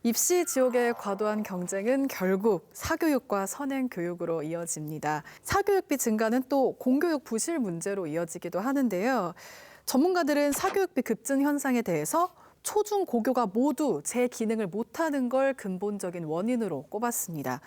입시 지옥의 과도한 경쟁은 결국 사교육과 선행교육으로 이어집니다. 사교육비 증가는 또 공교육 부실 문제로 이어지기도 하는데요. 전문가들은 사교육비 급증 현상에 대해서 초중 고교가 모두 제 기능을 못하는 걸 근본적인 원인으로 꼽았습니다.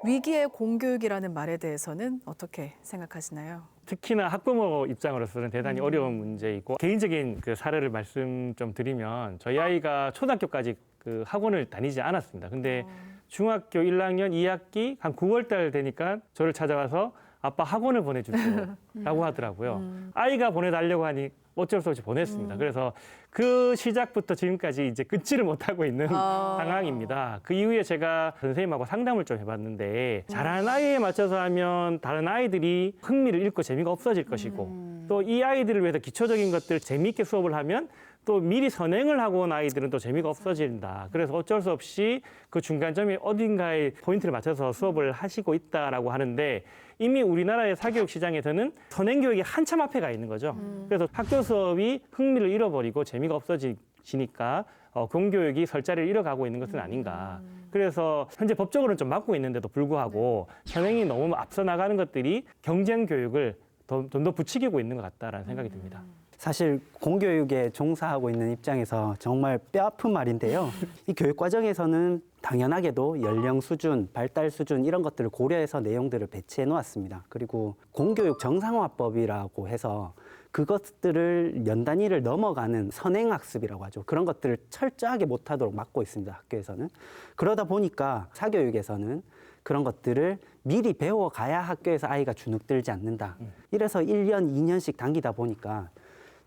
위기의 공교육이라는 말에 대해서는 어떻게 생각하시나요? 특히나 학부모 입장으로서는 대단히 어려운 문제이고, 개인적인 그 사례를 말씀 좀 드리면, 저희 아이가 초등학교까지 그 학원을 다니지 않았습니다. 근데 중학교 1학년 2학기 한 9월 달 되니까 저를 찾아와서 아빠 학원을 보내주세요라고 하더라고요. 아이가 보내달라고 하니 어쩔 수 없이 보냈습니다. 그래서 그 시작부터 지금까지 이제 끊지를 못하고 있는 상황입니다. 그 이후에 제가 선생님하고 상담을 좀 해봤는데, 잘하는 아이에 맞춰서 하면 다른 아이들이 흥미를 잃고 재미가 없어질 것이고, 또 이 아이들을 위해서 기초적인 것들 재미있게 수업을 하면 또 미리 선행을 하고 온 아이들은 또 재미가 없어진다. 그래서 어쩔 수 없이 그 중간점이 어딘가에 포인트를 맞춰서 수업을 하시고 있다라고 하는데, 이미 우리나라의 사교육 시장에서는 선행교육이 한참 앞에 가 있는 거죠. 그래서 학교 수업이 흥미를 잃어버리고 재미가 없어지니까 공교육이 설 자리를 잃어가고 있는 것은 아닌가. 그래서 현재 법적으로는 좀 막고 있는데도 불구하고 선행이 너무 앞서 나가는 것들이 경쟁 교육을 좀 더 부추기고 있는 것 같다라는 생각이 듭니다. 사실 공교육에 종사하고 있는 입장에서 정말 뼈아픈 말인데요. 이 교육 과정에서는 당연하게도 연령 수준, 발달 수준 이런 것들을 고려해서 내용들을 배치해 놓았습니다. 그리고 공교육 정상화법이라고 해서 그것들을 연 단위를 넘어가는 선행학습이라고 하죠. 그런 것들을 철저하게 못하도록 막고 있습니다, 학교에서는. 그러다 보니까 사교육에서는 그런 것들을 미리 배워가야 학교에서 아이가 주눅들지 않는다. 이래서 1년, 2년씩 당기다 보니까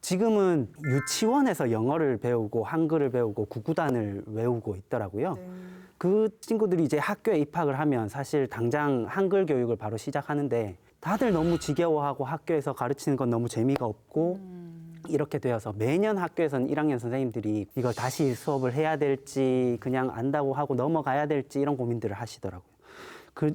지금은 유치원에서 영어를 배우고 한글을 배우고 구구단을 외우고 있더라고요. 그 친구들이 이제 학교에 입학을 하면 사실 당장 한글 교육을 바로 시작하는데, 다들 너무 지겨워하고 학교에서 가르치는 건 너무 재미가 없고 이렇게 되어서 매년 학교에서는 1학년 선생님들이 이걸 다시 수업을 해야 될지 그냥 안다고 하고 넘어가야 될지 이런 고민들을 하시더라고요.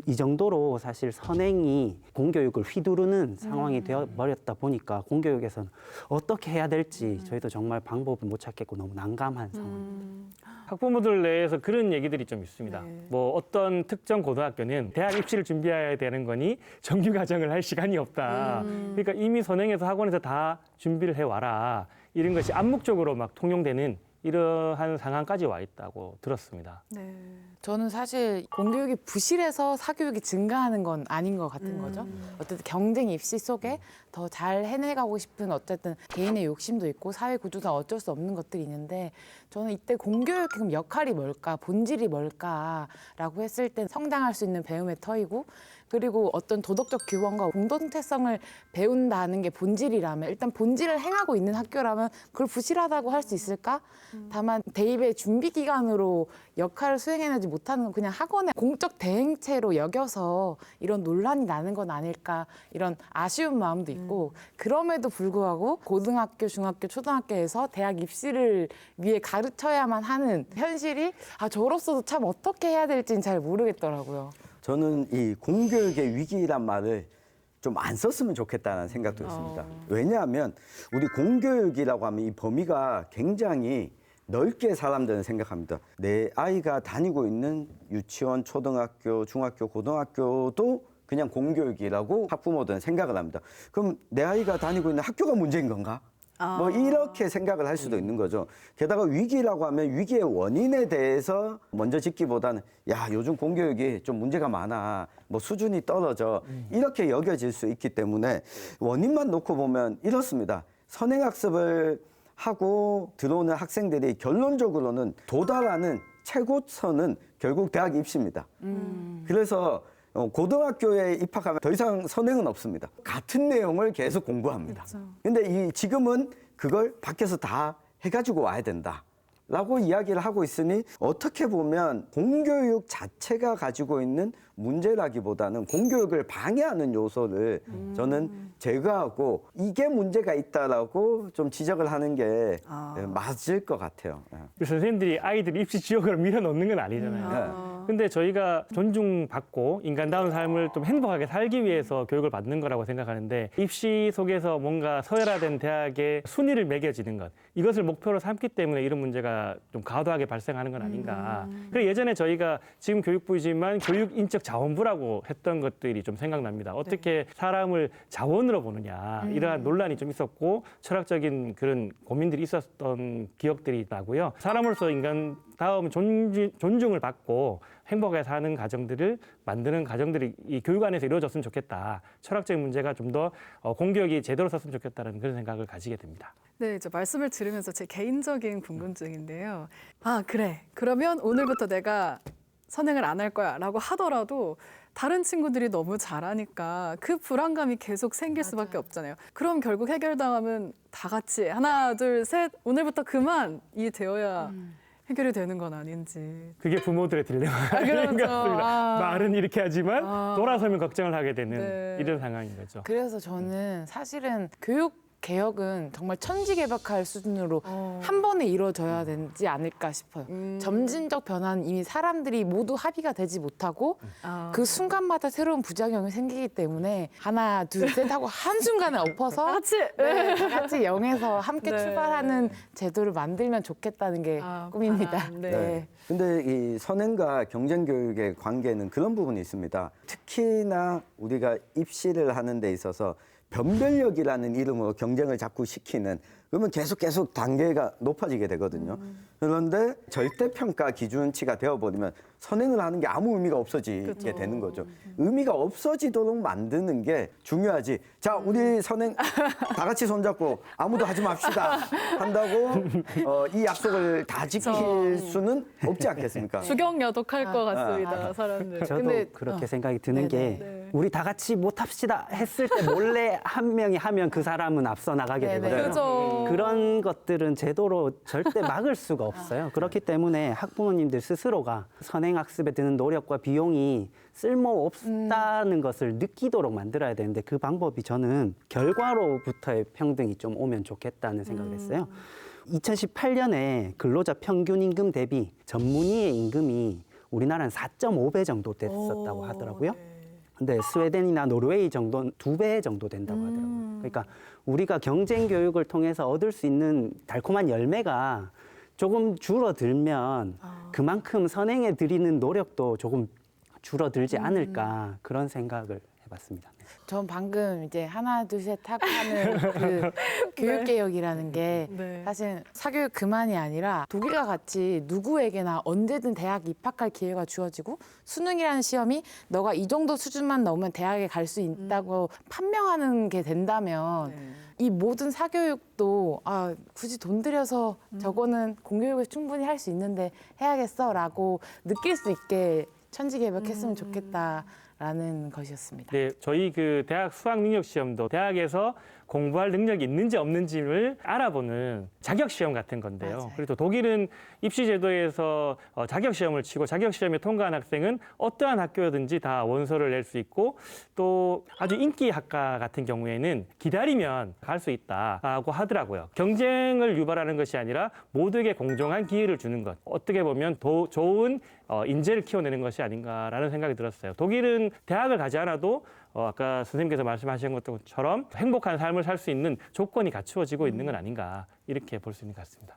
이 정도로 사실 선행이 공교육을 휘두르는 상황이 되어버렸다 보니까 공교육에서는 어떻게 해야 될지 저희도 정말 방법을 못 찾겠고 너무 난감한 상황입니다. 학부모들 내에서 그런 얘기들이 좀 있습니다. 뭐 어떤 특정 고등학교는 대학 입시를 준비해야 되는 거니 정규 과정을 할 시간이 없다. 그러니까 이미 선행해서 학원에서 다 준비를 해와라. 이런 것이 암묵적으로 막 통용되는 이러한 상황까지 와 있다고 들었습니다. 네. 저는 사실 공교육이 부실해서 사교육이 증가하는 건 아닌 것 같은 거죠. 어쨌든 경쟁 입시 속에 더 잘 해내가고 싶은 어쨌든 개인의 욕심도 있고 사회 구조상 어쩔 수 없는 것들이 있는데, 저는 이때 공교육의 그럼 역할이 뭘까, 본질이 뭘까라고 했을 때 성장할 수 있는 배움의 터이고, 그리고 어떤 도덕적 규범과 공동체성을 배운다는 게 본질이라면, 일단 본질을 행하고 있는 학교라면 그걸 부실하다고 할 수 있을까? 다만 대입의 준비 기간으로 역할을 수행해내지 못하는 건 그냥 학원의 공적 대행체로 여겨서 이런 논란이 나는 건 아닐까, 이런 아쉬운 마음도 있고, 그럼에도 불구하고 고등학교, 중학교, 초등학교에서 대학 입시를 위해 가르쳐야만 하는 현실이 저로서도 참 어떻게 해야 될지는 잘 모르겠더라고요. 저는 이 공교육의 위기란 말을 좀 안 썼으면 좋겠다는 생각도 있습니다. 왜냐하면 우리 공교육이라고 하면 이 범위가 굉장히 넓게 사람들은 생각합니다. 내 아이가 다니고 있는 유치원, 초등학교, 중학교, 고등학교도 그냥 공교육이라고 학부모들은 생각을 합니다. 그럼 내 아이가 다니고 있는 학교가 문제인 건가? 뭐 이렇게 생각을 할 수도 있는 거죠. 게다가 위기라고 하면 위기의 원인에 대해서 먼저 짚기보다는 야, 요즘 공교육이 좀 문제가 많아, 뭐 수준이 떨어져, 이렇게 여겨질 수 있기 때문에 원인만 놓고 보면 이렇습니다. 선행학습을 하고 들어오는 학생들이 결론적으로는 도달하는 최고선은 결국 대학 입시입니다. 그래서 고등학교에 입학하면 더 이상 선행은 없습니다. 같은 내용을 계속 공부합니다. 근데 지금은 그걸 밖에서 다 해가지고 와야 된다 라고 이야기를 하고 있으니, 어떻게 보면 공교육 자체가 가지고 있는 문제라기보다는 공교육을 방해하는 요소를 저는 제거하고 이게 문제가 있다라고 좀 지적을 하는 게 맞을 것 같아요. 선생님들이 아이들 입시 지옥으로 밀어넣는 건 아니잖아요. 근데 저희가 존중받고 인간다운 삶을 좀 행복하게 살기 위해서 교육을 받는 거라고 생각하는데 입시 속에서 뭔가 서열화된 대학의 순위를 매겨지는 것 이것을 목표로 삼기 때문에 이런 문제가 좀 과도하게 발생하는 건 아닌가. 그리고 예전에 저희가 지금 교육부이지만 교육인적 자원부라고 했던 것들이 좀 생각납니다. 어떻게 사람을 자원으로 보느냐 이러한 논란이 좀 있었고 철학적인 그런 고민들이 있었던 기억들이 나고요. 사람으로서 인간다움 존중을 받고 행복하게 사는 가정들을 만드는 가정들이 이 교육 안에서 이루어졌으면 좋겠다. 철학적인 문제가 좀 더 공교육이 제대로 썼으면 좋겠다는 그런 생각을 가지게 됩니다. 네, 이제 말씀을 들으면서 제 개인적인 궁금증인데요. 아, 그래. 그러면 오늘부터 내가 선행을 안 할 거야 라고 하더라도 다른 친구들이 너무 잘하니까 그 불안감이 계속 생길 수밖에 없잖아요. 그럼 결국 해결당하면 다 같이 하나, 둘, 셋 오늘부터 그만 이 되어야 해결이 되는 건 아닌지. 그게 부모들의 딜레마인 것 그렇죠. 같습니다. 말은 이렇게 하지만 돌아서면 걱정을 하게 되는 네. 이런 상황인 거죠. 그래서 저는 사실은 교육 개혁은 정말 천지개벽할 수준으로 한 번에 이루어져야 되지 않을까 싶어요. 점진적 변화는 이미 사람들이 모두 합의가 되지 못하고 그 순간마다 새로운 부작용이 생기기 때문에 하나, 둘, 셋 하고 한순간에 엎어서 같이! 네, 다 같이 0에서 함께 네. 출발하는 제도를 만들면 좋겠다는 게 꿈입니다. 바람, 네. 네. 근데 이 선행과 경쟁 교육의 관계는 그런 부분이 있습니다. 특히나 우리가 입시를 하는 데 있어서 변별력이라는 이름으로 경쟁을 자꾸 시키는 그러면 계속 단계가 높아지게 되거든요. 그런데 절대평가 기준치가 되어버리면 선행을 하는 게 아무 의미가 없어지게 되는 거죠. 의미가 없어지도록 만드는 게 중요하지. 자, 우리 선행 다 같이 손잡고 아무도 하지 맙시다 한다고 이 약속을 다 지킬 수는 없지 않겠습니까? 주경야독할 것 같습니다, 사람들. 저도 근데- 그렇게 생각이 드는 게 네. 우리 다 같이 못합시다 했을 때 몰래 한 명이 하면 그 사람은 앞서 나가게 네, 네. 되거든요. 그죠. 그런 것들은 제도로 절대 막을 수가 없어요. 그렇기 때문에 학부모님들 스스로가 선행학습에 드는 노력과 비용이 쓸모없다는 것을 느끼도록 만들어야 되는데 그 방법이 저는 결과로부터의 평등이 좀 오면 좋겠다는 생각을 했어요. 2018년에 근로자 평균 임금 대비 전문의의 임금이 우리나라는 4.5배 정도 됐었다고 하더라고요. 근데 스웨덴이나 노르웨이 정도는 2배 정도 된다고 하더라고요. 그러니까 우리가 경쟁 교육을 통해서 얻을 수 있는 달콤한 열매가 조금 줄어들면 그만큼 선행에 들이는 노력도 조금 줄어들지 않을까 그런 생각을 해봤습니다. 전 방금 이제 하나, 둘, 셋 하고 하는 그 교육개혁이라는 게 네. 사실 사교육 그만이 아니라 독일과 같이 누구에게나 언제든 대학 입학할 기회가 주어지고 수능이라는 시험이 너가 이 정도 수준만 넘으면 대학에 갈 수 있다고 판명하는 게 된다면 이 모든 사교육도 아, 굳이 돈 들여서 저거는 공교육을 충분히 할 수 있는데 해야겠어라고 느낄 수 있게 천지개벽했으면 좋겠다라는 것이었습니다. 네, 저희 그 대학 수학 능력 시험도 대학에서 공부할 능력이 있는지 없는지를 알아보는 자격 시험 같은 건데요. 맞아요. 그리고 독일은 입시 제도에서 자격 시험을 치고 자격 시험에 통과한 학생은 어떠한 학교든지 다 원서를 낼 수 있고 또 아주 인기 학과 같은 경우에는 기다리면 갈 수 있다라고 하더라고요. 경쟁을 유발하는 것이 아니라 모두에게 공정한 기회를 주는 것. 어떻게 보면 더 좋은 인재를 키워내는 것이 아닌가라는 생각이 들었어요. 독일은 대학을 가지 않아도 아까 선생님께서 말씀하신 것처럼 행복한 삶을 살 수 있는 조건이 갖추어지고 있는 건 아닌가 이렇게 볼 수 있는 것 같습니다.